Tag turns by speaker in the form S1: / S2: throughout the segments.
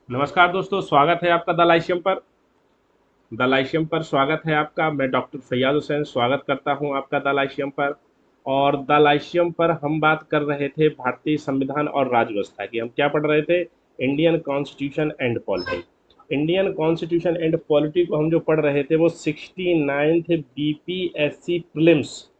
S1: नमस्कार दोस्तों, स्वागत है आपका द लाइशियम पर स्वागत है आपका। मैं डॉक्टर फैयाज हुसैन स्वागत करता हूं आपका द लाइशियम पर। और द लाइशियम पर हम बात कर रहे थे भारतीय संविधान और राज्य व्यवस्था की। हम क्या पढ़ रहे थे? Indian constitution and polity. Indian constitution and polity को हम जो पढ़ रहे थे वो 69th बीपीएससी प्रीलिम्स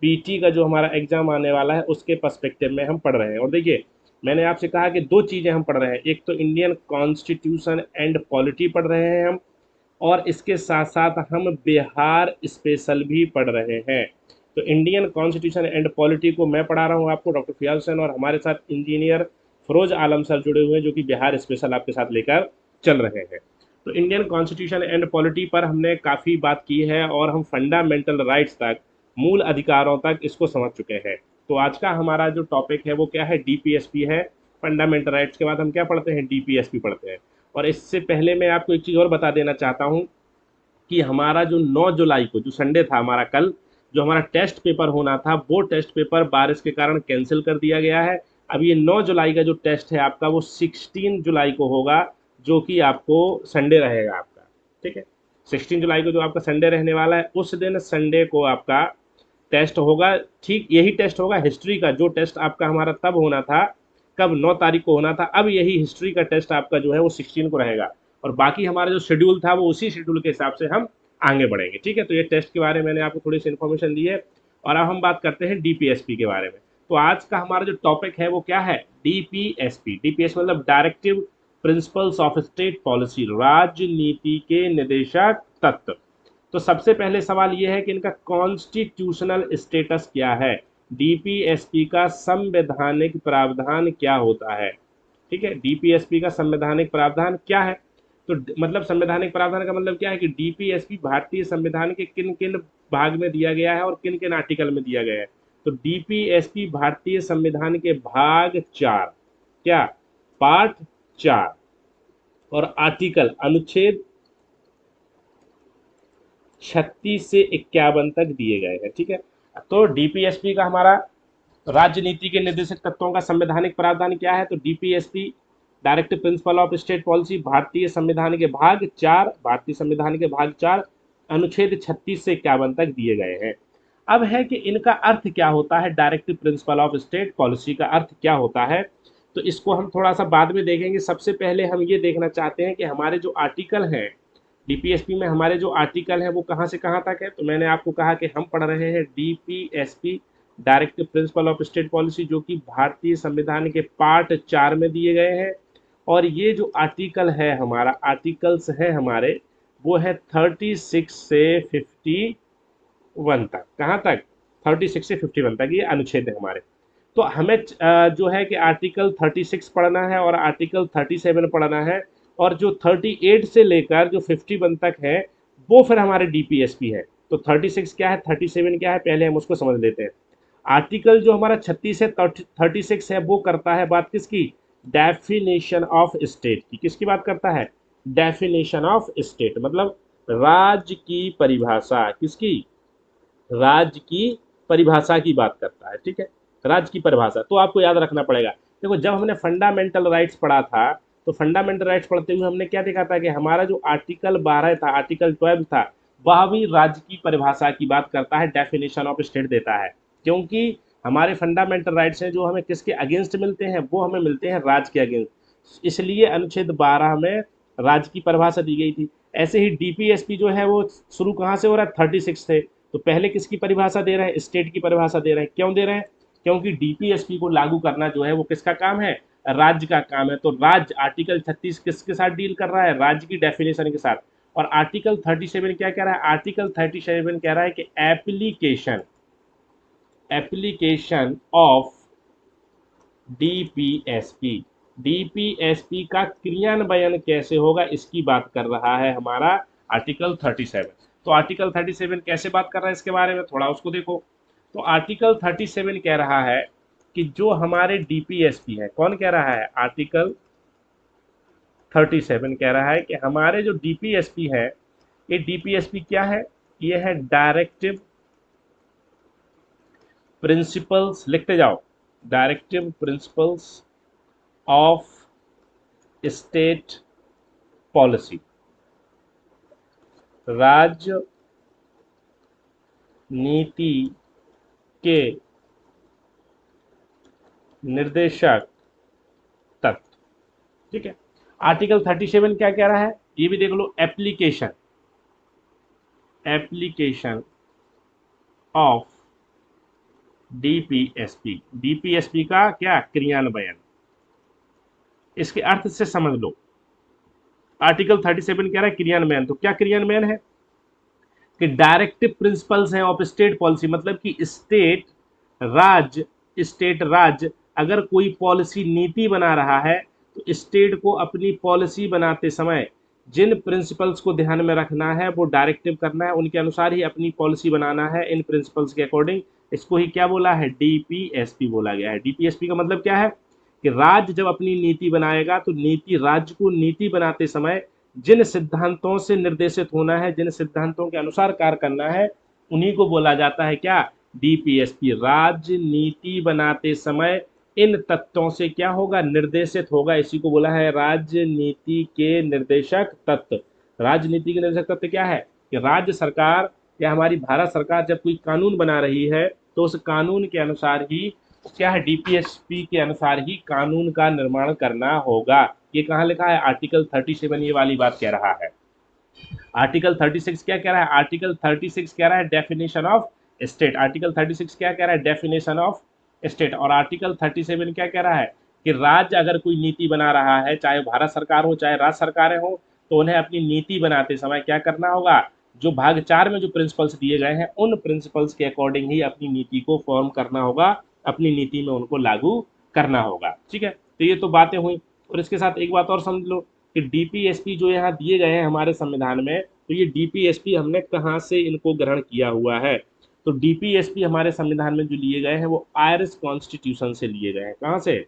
S1: पीटी का जो हमारा एग्जाम आने वाला है उसके पर्सपेक्टिव में हम पढ़ रहे हैं। और देखिए, मैंने आपसे कहा कि दो चीज़ें हम पढ़ रहे हैं। एक तो इंडियन कॉन्स्टिट्यूशन एंड पॉलिटी पढ़ रहे हैं हम, और इसके साथ साथ हम बिहार स्पेशल भी पढ़ रहे हैं। तो इंडियन कॉन्स्टिट्यूशन एंड पॉलिटी को मैं पढ़ा रहा हूँ आपको, डॉक्टर फियाज हुसैन, और हमारे साथ इंजीनियर फरोज आलम सर जुड़े हुए हैं जो कि बिहार स्पेशल आपके साथ लेकर चल रहे हैं। तो इंडियन कॉन्स्टिट्यूशन एंड पॉलिटी पर हमने काफ़ी बात की है और हम फंडामेंटल राइट्स तक, मूल अधिकारों तक इसको समझ चुके हैं। तो आज का हमारा जो टॉपिक है वो क्या है? डीपीएसपी है। फंडामेंटल राइट्स के बाद हम क्या पढ़ते हैं? डीपीएसपी पढ़ते हैं। और इससे पहले मैं आपको एक चीज़ और बता देना चाहता हूँ कि हमारा जो 9 जुलाई को, जो संडे था हमारा कल, जो हमारा टेस्ट पेपर होना था वो टेस्ट पेपर बारिश के कारण कैंसिल कर दिया गया है। अब ये 9 जुलाई का जो टेस्ट है आपका वो 16 जुलाई को होगा, जो कि आपको संडे रहेगा आपका। ठीक है, 16 जुलाई को जो आपका संडे रहने वाला है, उस दिन संडे को आपका टेस्ट होगा। ठीक यही टेस्ट होगा हिस्ट्री का, जो टेस्ट आपका हमारा तब होना था, कब 9 तारीख को होना था। अब यही हिस्ट्री का टेस्ट आपका जो है वो 16 को रहेगा। और बाकी हमारा जो शेड्यूल था वो उसी शेड्यूल के हिसाब से हम आगे बढ़ेंगे। ठीक है, तो ये टेस्ट के बारे में मैंने आपको थोड़ी सी इन्फॉर्मेशन दी है। और अब हम बात करते हैं डीपीएसपी के बारे में। तो आज का हमारा जो टॉपिक है वो क्या है? डीपीएसपी। डीपीएस मतलब directive principles of state policy, राजनीति के निदेशक तत्व। तो सबसे पहले सवाल ये है कि इनका कॉन्स्टिट्यूशनल स्टेटस क्या है? डीपीएसपी का संवैधानिक प्रावधान क्या होता है? ठीक है, डीपीएसपी का संवैधानिक प्रावधान क्या है? तो मतलब संवैधानिक प्रावधान का मतलब क्या है कि डीपीएसपी भारतीय संविधान के किन किन भाग में दिया गया है और किन किन आर्टिकल में दिया गया है। तो डीपीएसपी भारतीय संविधान के भाग 4, क्या, पार्ट 4, और आर्टिकल अनुच्छेद 36 से 51 तक दिए गए हैं। ठीक है, तो डीपीएसपी का हमारा राजनीति के निर्देशक तत्वों का संवैधानिक प्रावधान क्या है? तो DPSP directive principle of state policy भारतीय संविधान के भाग 4 अनुच्छेद 36 से 51 तक दिए गए हैं। अब है कि इनका अर्थ क्या होता है? Directive principle of state policy का अर्थ क्या होता है? तो इसको हम थोड़ा सा बाद में देखेंगे। सबसे पहले हम ये देखना चाहते हैं कि हमारे जो आर्टिकल हैं डीपीएसपी में, हमारे जो आर्टिकल हैं वो कहाँ से कहाँ तक है। तो मैंने आपको कहा कि हम पढ़ रहे हैं DPSP directive principle of state policy, जो कि भारतीय संविधान के पार्ट 4 में दिए गए हैं। और ये जो आर्टिकल है हमारा, आर्टिकल्स हैं हमारे, वो है 36 से 51 तक। कहाँ तक? 36 से 51 तक ये अनुच्छेद है हमारे। तो हमें जो है कि आर्टिकल 36 पढ़ना है और आर्टिकल 37 पढ़ना है। और जो 38 से लेकर जो 51 तक है वो फिर हमारे डीपीएसपी है। तो 36 क्या है, 37 क्या है, पहले हम उसको समझ लेते हैं। आर्टिकल जो हमारा 36 है, 36 है, वो करता है बात किसकी? डेफिनेशन ऑफ स्टेट की। किसकी बात करता है? डेफिनेशन ऑफ स्टेट, मतलब राज्य की परिभाषा। किसकी? राज्य की परिभाषा की बात करता है। ठीक है, राज्य की परिभाषा तो आपको याद रखना पड़ेगा। देखो, जब हमने फंडामेंटल राइट्स पढ़ा था, तो फंडामेंटल राइट्स पढ़ते हुए हमने क्या देखा था कि हमारा जो आर्टिकल 12 था, आर्टिकल 12 था, वह भी राज्य की परिभाषा की बात करता है, डेफिनेशन ऑफ स्टेट देता है। क्योंकि हमारे फंडामेंटल राइट्स हैं जो हमें किसके अगेंस्ट मिलते हैं? वो हमें मिलते हैं राज्य के अगेंस्ट। इसलिए अनुच्छेद 12 में राज्य की परिभाषा दी गई थी। ऐसे ही डीपीएसपी जो है वो शुरू कहाँ से हो रहा है? 36 से। तो पहले किसकी परिभाषा दे रहे हैं? स्टेट की परिभाषा दे रहे हैं। क्यों दे रहे हैं? क्योंकि डीपीएसपी को लागू करना जो है वो किसका काम है? राज्य का काम है। तो राज्य, आर्टिकल 36 किसके साथ डील कर रहा है? राज्य की डेफिनेशन के साथ। और आर्टिकल 37 क्या कह रहा है? आर्टिकल 37 कह रहा है कि application, application of DPSP, DPSP का क्रियान्वयन कैसे होगा, इसकी बात कर रहा है हमारा आर्टिकल 37। तो आर्टिकल 37 कैसे बात कर रहा है इसके बारे में थोड़ा उसको देखो। तो आर्टिकल 37 कह रहा है कि जो हमारे डीपीएसपी है, कौन कह रहा है? आर्टिकल 37 कह रहा है कि हमारे जो डीपीएसपी है, ये डीपीएसपी क्या है? ये है डायरेक्टिव प्रिंसिपल्स, लिखते जाओ, directive principles of state policy, राजनीति के निर्देशक तत्व। ठीक है, आर्टिकल 37 क्या कह रहा है ये भी देख लो, एप्लीकेशन ऑफ डीपीएसपी, डीपीएसपी का क्या क्रियान्वयन, इसके अर्थ से समझ लो। आर्टिकल 37 कह रहा है क्रियान्वयन, तो क्या क्रियान्वयन है कि डायरेक्टिव प्रिंसिपल्स हैं ऑफ स्टेट पॉलिसी, मतलब कि स्टेट राज्य अगर कोई पॉलिसी नीति बना रहा है तो स्टेट को अपनी पॉलिसी बनाते समय जिन प्रिंसिपल्स को ध्यान में रखना है वो डायरेक्टिव करना है, उनके अनुसार ही अपनी पॉलिसी बनाना है, इन प्रिंसिपल्स के अकॉर्डिंग। इसको ही क्या बोला है, डीपीएसपी बोला गया है। डीपीएसपी का मतलब क्या है कि राज्य जब अपनी नीति बनाएगा तो नीति राज्य को नीति बनाते समय जिन सिद्धांतों से निर्देशित होना है, जिन सिद्धांतों के अनुसार कार्य करना है, उन्हीं को बोला जाता है क्या, डीपीएसपी। राज्य नीति बनाते समय इन तत्वों से क्या होगा, निर्देशित होगा, इसी को बोला है राजनीति के निर्देशक तत्व। राजनीति के निर्देशक तत्व क्या है कि राज्य सरकार या हमारी भारत सरकार जब कोई कानून बना रही है तो उस कानून के अनुसार ही क्या है, डीपीएसपी के अनुसार ही कानून का निर्माण करना होगा। ये कहाँ लिखा है, आर्टिकल 37 ये वाली बात कह रहा है। आर्टिकल 36 क्या कह रहा है, आर्टिकल 36 कह रहा है डेफिनेशन ऑफ स्टेट। आर्टिकल 36 क्या कह रहा है, डेफिनेशन ऑफ स्टेट। और आर्टिकल 37 क्या कह रहा है कि राज्य अगर कोई नीति बना रहा है, चाहे भारत सरकार हो चाहे राज्य सरकारें हो, तो उन्हें अपनी नीति बनाते समय क्या करना होगा, जो भाग 4 में जो प्रिंसिपल्स दिए गए हैं उन प्रिंसिपल्स के अकॉर्डिंग ही अपनी नीति को फॉर्म करना होगा, अपनी नीति में उनको लागू करना होगा। ठीक है, तो ये तो बातें हुई। और इसके साथ एक बात और समझ लो कि डीपीएसपी जो यहाँ दिए गए हैं हमारे संविधान में, तो ये डीपीएसपी हमने कहाँ से इनको ग्रहण किया हुआ है, तो डीपीएसपी हमारे संविधान में जो लिए गए हैं वो आयरिश कॉन्स्टिट्यूशन से लिए गए हैं। कहाँ से,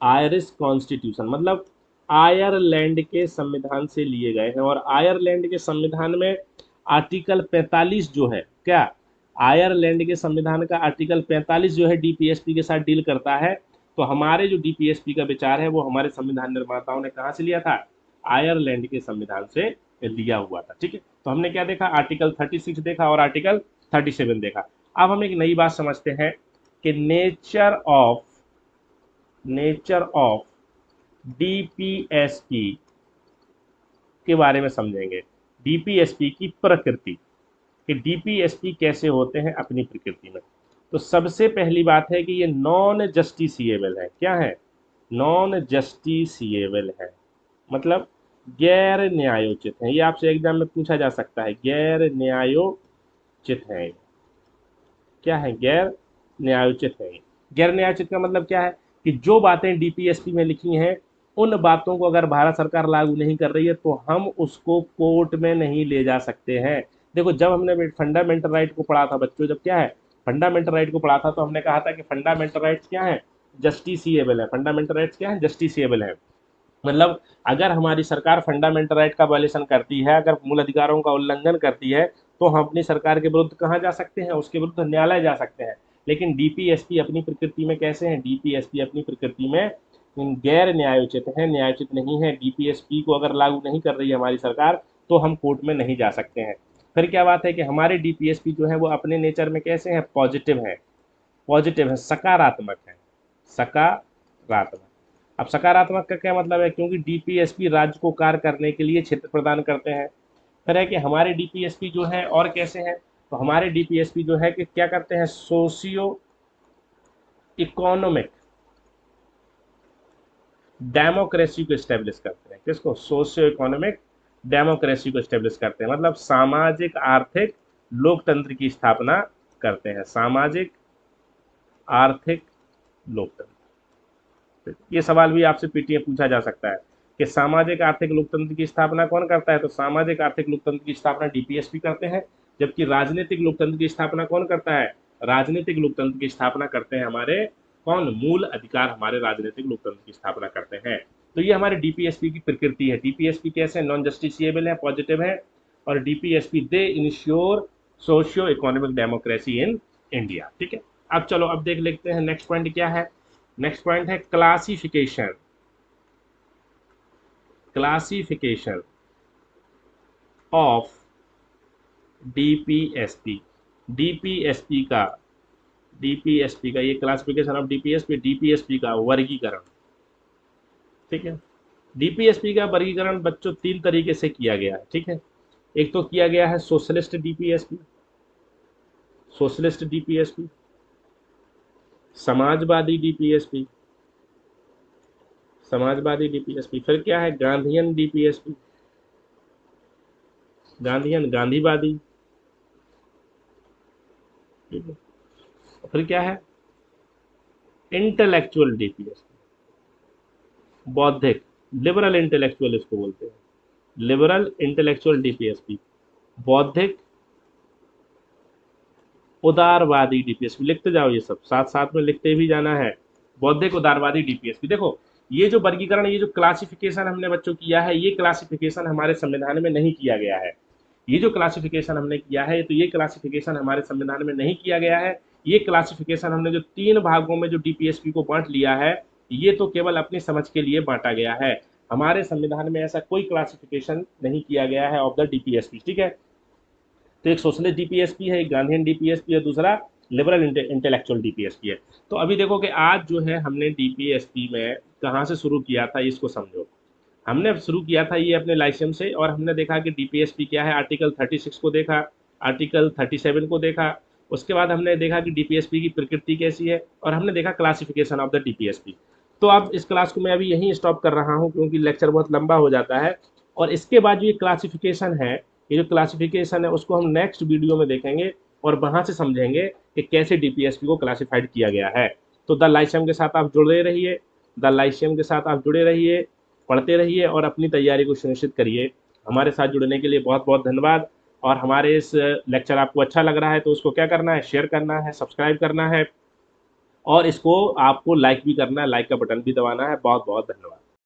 S1: आयरिश कॉन्स्टिट्यूशन मतलब आयरलैंड के संविधान से लिए गए हैं। और आयरलैंड के संविधान में आर्टिकल 45 जो है, क्या आयरलैंड के संविधान का आर्टिकल 45 जो है डीपीएसपी के साथ डील करता है। तो हमारे जो डीपीएसपी का विचार है वो हमारे संविधान निर्माताओं ने कहाँ से लिया था, आयरलैंड के संविधान से लिया हुआ था। ठीक है, तो हमने क्या देखा, आर्टिकल 36 देखा और आर्टिकल 37 देखा। अब हम एक नई बात समझते हैं कि नेचर ऑफ डीपीएसपी के बारे में समझेंगे, डीपीएसपी की प्रकृति, कि डीपीएसपी कैसे होते हैं अपनी प्रकृति में। तो सबसे पहली बात है कि ये नॉन जस्टिसिएबल है। क्या है, नॉन जस्टिसिएबल है, मतलब गैर न्यायोचित है। ये आपसे एग्जाम में पूछा जा सकता है, गैर न्यायोचित है। क्या है, गैर न्यायोचित है। गैर न्यायोचित का मतलब क्या है कि जो बातें डीपीएसपी में लिखी हैं उन बातों को अगर भारत सरकार लागू नहीं कर रही है तो हम उसको कोर्ट में नहीं ले जा सकते हैं। देखो, जब हमने फंडामेंटल राइट को पढ़ा था बच्चों, जब क्या है फंडामेंटल राइट को पढ़ा था तो हमने कहा था कि फंडामेंटल राइट्स क्या है, जस्टिसिएबल है। फंडामेंटल राइट्स क्या है, जस्टिसिएबल है। मतलब अगर हमारी सरकार फंडामेंटल राइट का वायलेशन करती है, अगर मूल अधिकारों का उल्लंघन करती है, तो हम अपनी सरकार के विरुद्ध कहाँ जा सकते हैं, उसके विरुद्ध न्यायालय जा सकते हैं। लेकिन डीपीएसपी अपनी प्रकृति में कैसे हैं, डीपीएसपी अपनी प्रकृति में गैर न्यायोचित है, न्यायोचित नहीं है। डीपीएसपी को अगर लागू नहीं कर रही है हमारी सरकार तो हम कोर्ट में नहीं जा सकते हैं। फिर क्या बात है कि हमारे डीपीएसपी जो है वो अपने नेचर में कैसे हैं, पॉजिटिव है, पॉजिटिव है, सकारात्मक है, सकारात्मक। अब सकारात्मक का क्या मतलब है, क्योंकि डीपीएसपी राज्य को कार्य करने के लिए क्षेत्र प्रदान करते हैं। फिर है कि हमारे डीपीएसपी जो है और कैसे हैं, तो हमारे डीपीएसपी जो है कि क्या करते हैं, सोशियो इकोनॉमिक डेमोक्रेसी को स्टेब्लिश करते हैं। किसको, सोशियो इकोनॉमिक डेमोक्रेसी को स्टेब्लिश करते हैं, मतलब सामाजिक आर्थिक लोकतंत्र की स्थापना करते हैं, सामाजिक आर्थिक लोकतंत्र। ये सवाल भी आपसे पीटीए पूछा जा सकता है कि सामाजिक आर्थिक लोकतंत्र की स्थापना कौन करता है, तो सामाजिक आर्थिक लोकतंत्र की स्थापना डीपीएसपी करते हैं। जबकि राजनीतिक लोकतंत्र की स्थापना कौन करता है, राजनीतिक लोकतंत्र की स्थापना करते हैं हमारे कौन, मूल अधिकार हमारे राजनीतिक लोकतंत्र की स्थापना करते हैं। तो ये हमारे डीपीएसपी की प्रकृति है। डीपीएसपी कैसे, नॉन जस्टिसिएबल है, पॉजिटिव है, और DPSP they ensure socio economic democracy in India. ठीक है, अब चलो अब देख लेते हैं नेक्स्ट पॉइंट क्या है। नेक्स्ट पॉइंट है classification classification of DPSP, DPSP का, डीपीएसपी का ये क्लासिफिकेशन ऑफ डीपीएसपी, डीपीएसपी का वर्गीकरण। ठीक है, डीपीएसपी का वर्गीकरण बच्चों तीन तरीके से किया गया है। ठीक है, एक तो किया गया है socialist DPSP, socialist DPSP, Samajwadi DPSP, Samajwadi DPSP, फिर क्या है गांधीयन डीपीएसपी, गांधीयन गांधीवादी। ठीक है, फिर क्या है इंटेलेक्चुअल डीपीएसपी, बौद्धिक, लिबरल इंटेलेक्चुअल इसको बोलते हैं, लिबरल इंटेलेक्चुअल डीपीएसपी, बौद्धिक उदारवादी डीपीएसपी। लिखते जाओ, ये सब साथ साथ में लिखते भी जाना है। बौद्धिक उदारवादी डीपीएसपी। देखो ये जो वर्गीकरण, ये जो क्लासिफिकेशन हमने बच्चों किया है, ये क्लासिफिकेशन हमारे संविधान में नहीं किया गया है। ये जो क्लासिफिकेशन हमने किया है, तो ये क्लासिफिकेशन हमारे संविधान में नहीं किया गया है। ये क्लासिफिकेशन हमने जो तीन भागों में जो डीपीएसपी को बांट लिया है, ये तो केवल अपनी समझ के लिए बांटा गया है। हमारे संविधान में ऐसा कोई क्लासिफिकेशन नहीं किया गया है ऑफ द डीपीएसपी। ठीक है, तो एक सोशलिस्ट डीपीएसपी है, एक गांधीयन डीपीएसपी है, दूसरा लिबरल इंटेलेक्चुअल डीपीएसपी है। तो अभी देखो कि आज जो है हमने डीपीएसपी में कहाँ से शुरू किया था, इसको समझो। हमने शुरू किया था ये अपने लाइसेम से, और हमने देखा कि डीपीएसपी क्या है, आर्टिकल 36 को देखा, आर्टिकल 37 को देखा। उसके बाद हमने देखा कि डीपीएसपी की प्रकृति कैसी है, और हमने देखा क्लासिफिकेशन ऑफ द डीपीएसपी। तो अब इस क्लास को मैं अभी यहीं स्टॉप कर रहा हूँ, क्योंकि लेक्चर बहुत लंबा हो जाता है। और इसके बाद जो ये क्लासिफिकेशन है, ये जो क्लासिफिकेशन है उसको हम नेक्स्ट वीडियो में देखेंगे, और वहाँ से समझेंगे कि कैसे डीपीएसपी को क्लासिफाइड किया गया है। तो द लाइसेम के साथ आप जुड़े रहिए, द लाइसेम के साथ आप जुड़े रहिए, पढ़ते रहिए और अपनी तैयारी को सुनिश्चित करिए। हमारे साथ जुड़ने के लिए बहुत बहुत धन्यवाद। और हमारे इस लेक्चर आपको अच्छा लग रहा है तो उसको क्या करना है, शेयर करना है, सब्सक्राइब करना है, और इसको आपको लाइक भी करना है, लाइक का बटन भी दबाना है। बहुत बहुत धन्यवाद।